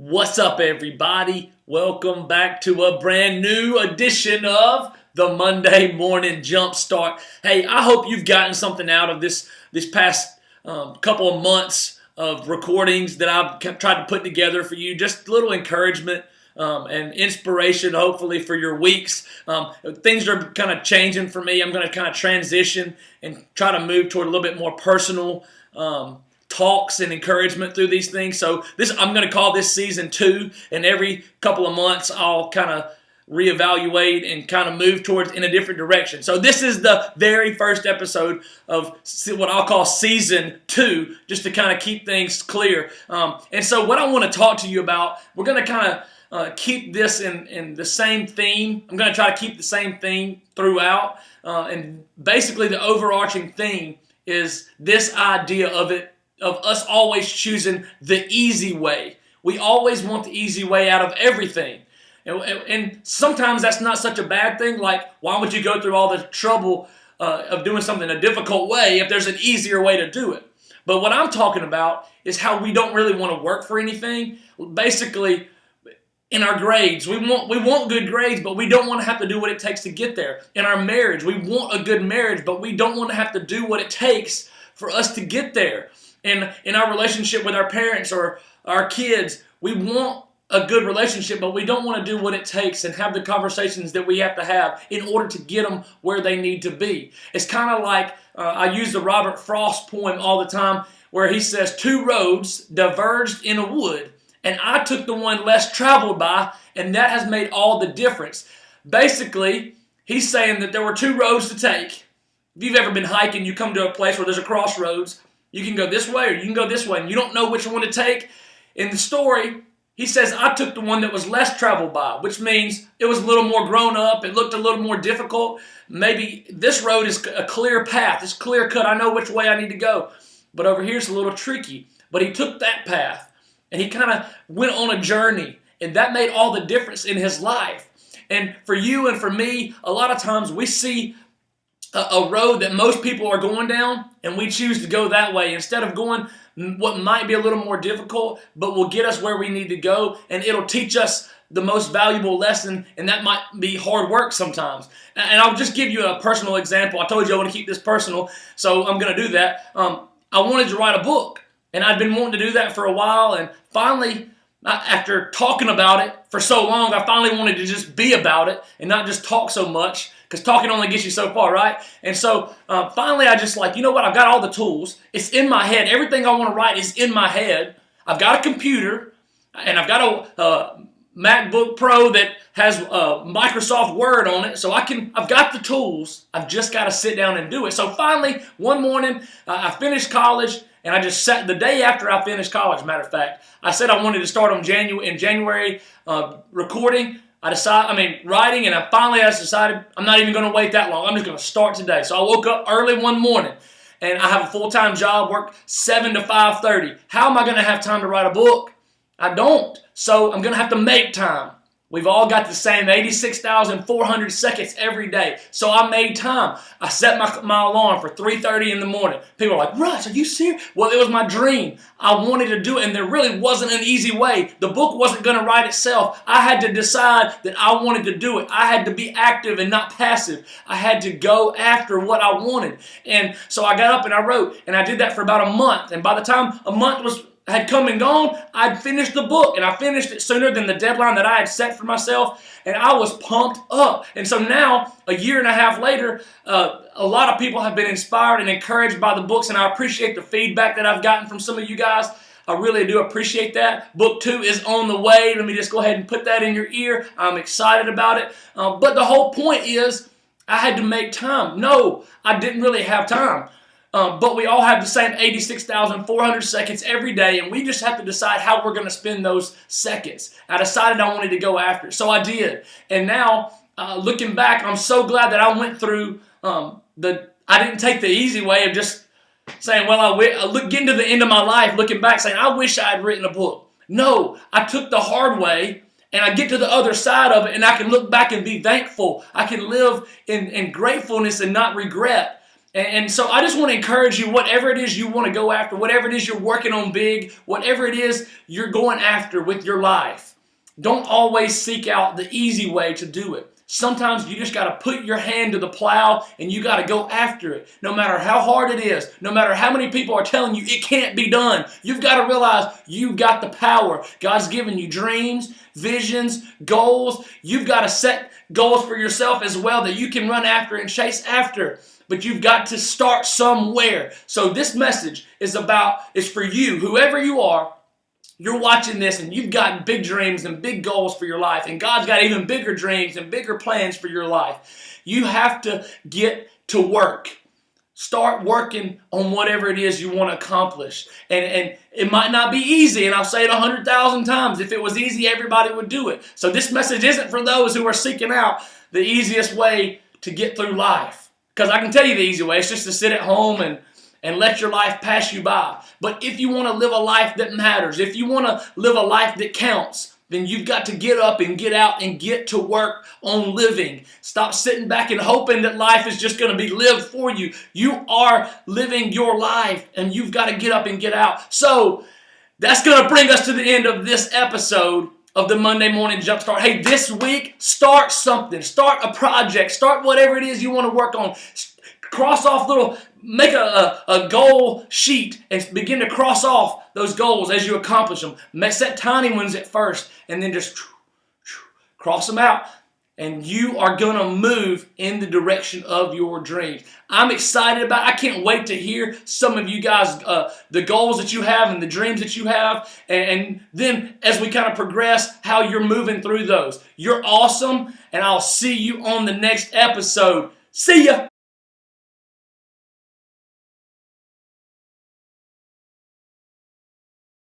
What's up, everybody? Welcome back to a brand new edition of the Monday Morning Jumpstart. Hey, I hope you've gotten something out of this past couple of months of recordings that I've tried to put together for you. Just a little encouragement and inspiration, hopefully, for your weeks. Things are kind of changing for me. I'm going to kind of transition and try to move toward a little bit more personal talks and encouragement through these things. So I'm going to call this season 2, and every couple of months I'll kind of reevaluate and kind of move towards in a different direction. So this is the very first episode of what I'll call season 2, just to kind of keep things clear. And so what I want to talk to you about, we're going to kind of keep this in the same theme. I'm going to try to keep the same theme throughout. And basically the overarching theme is this idea of us always choosing the easy way. We always want the easy way out of everything. And sometimes that's not such a bad thing. Like, why would you go through all the trouble of doing something a difficult way if there's an easier way to do it? But what I'm talking about is how we don't really want to work for anything. Basically, in our grades, we want good grades, but we don't want to have to do what it takes to get there. In our marriage, we want a good marriage, but we don't want to have to do what it takes for us to get there. And in our relationship with our parents or our kids, we want a good relationship, but we don't want to do what it takes and have the conversations that we have to have in order to get them where they need to be. It's kind of like, I use the Robert Frost poem all the time, where he says, 2 roads diverged in a wood, and I took the one less traveled by, and that has made all the difference. Basically, he's saying that there were 2 roads to take. If you've ever been hiking, you come to a place where there's a crossroads. You can go this way or you can go this way, and you don't know which one to take. In the story, he says, I took the one that was less traveled by, which means it was a little more grown up. It looked a little more difficult. Maybe this road is a clear path. It's clear cut. I know which way I need to go. But over here it's a little tricky. But he took that path, and he kind of went on a journey, and that made all the difference in his life. And for you and for me, a lot of times we see a road that most people are going down, and we choose to go that way instead of going what might be a little more difficult, but will get us where we need to go, and it'll teach us the most valuable lesson, and that might be hard work sometimes. And I'll just give you a personal example. I told you I want to keep this personal, so I'm going to do that. I wanted to write a book, and I'd been wanting to do that for a while, and finally, after talking about it for so long, I finally wanted to just be about it and not just talk so much, because talking only gets you so far, right? And so finally I just you know what? I've got all the tools. It's in my head. Everything I want to write is in my head. I've got a computer, and I've got a MacBook Pro that has Microsoft Word on it, so I've got the tools. I've just got to sit down and do it. So finally, one morning, I finished college, and I just sat the day after I finished college, matter of fact. I said I wanted to start in January recording. Writing, and I just decided I'm not even going to wait that long. I'm just going to start today. So I woke up early one morning, and I have a full-time job, work 7 to 5:30. How am I going to have time to write a book? I don't. So I'm going to have to make time. We've all got the same 86,400 seconds every day. So I made time. I set my alarm for 3:30 in the morning. People are like, Russ, are you serious? Well, it was my dream. I wanted to do it, and there really wasn't an easy way. The book wasn't going to write itself. I had to decide that I wanted to do it. I had to be active and not passive. I had to go after what I wanted. And so I got up and I wrote, and I did that for about a month. And by the time a month had come and gone, I'd finished the book, and I finished it sooner than the deadline that I had set for myself, and I was pumped up. And so now, a year and a half later, a lot of people have been inspired and encouraged by the books, and I appreciate the feedback that I've gotten from some of you guys. I really do appreciate that. Book 2 is on the way. Let me just go ahead and put that in your ear. I'm excited about it. But the whole point is, I had to make time. No, I didn't really have time. But we all have the same 86,400 seconds every day, and we just have to decide how we're going to spend those seconds. I decided I wanted to go after it, so I did. And now, looking back, I'm so glad that I went through I didn't take the easy way of just saying, well, getting to the end of my life, looking back, saying, I wish I had written a book. No, I took the hard way, and I get to the other side of it, and I can look back and be thankful. I can live in gratefulness and not regret. And so I just want to encourage you, whatever it is you want to go after, whatever it is you're working on big, whatever it is you're going after with your life, don't always seek out the easy way to do it. Sometimes you just got to put your hand to the plow and you got to go after it. No matter how hard it is, no matter how many people are telling you it can't be done, you've got to realize you've got the power. God's given you dreams, visions, goals. You've got to set goals for yourself as well that you can run after and chase after. But you've got to start somewhere. So this message is for you, whoever you are. You're watching this and you've got big dreams and big goals for your life, and God's got even bigger dreams and bigger plans for your life. You have to get to work. Start working on whatever it is you want to accomplish. And it might not be easy, and I'll say it 100,000 times. If it was easy, everybody would do it. So this message isn't for those who are seeking out the easiest way to get through life. Because I can tell you the easy way. It's just to sit at home and let your life pass you by. But if you want to live a life that matters, if you want to live a life that counts, then you've got to get up and get out and get to work on living. Stop sitting back and hoping that life is just going to be lived for you. You are living your life, and you've got to get up and get out. So that's going to bring us to the end of this episode of the Monday Morning Jumpstart. Hey, this week, start something. Start a project. Start whatever it is you want to work on. Cross off make a goal sheet and begin to cross off those goals as you accomplish them. Set tiny ones at first and then just cross them out. And you are going to move in the direction of your dreams. I'm excited about it. I can't wait to hear some of you guys, the goals that you have and the dreams that you have. And then as we kind of progress, how you're moving through those. You're awesome. And I'll see you on the next episode. See ya.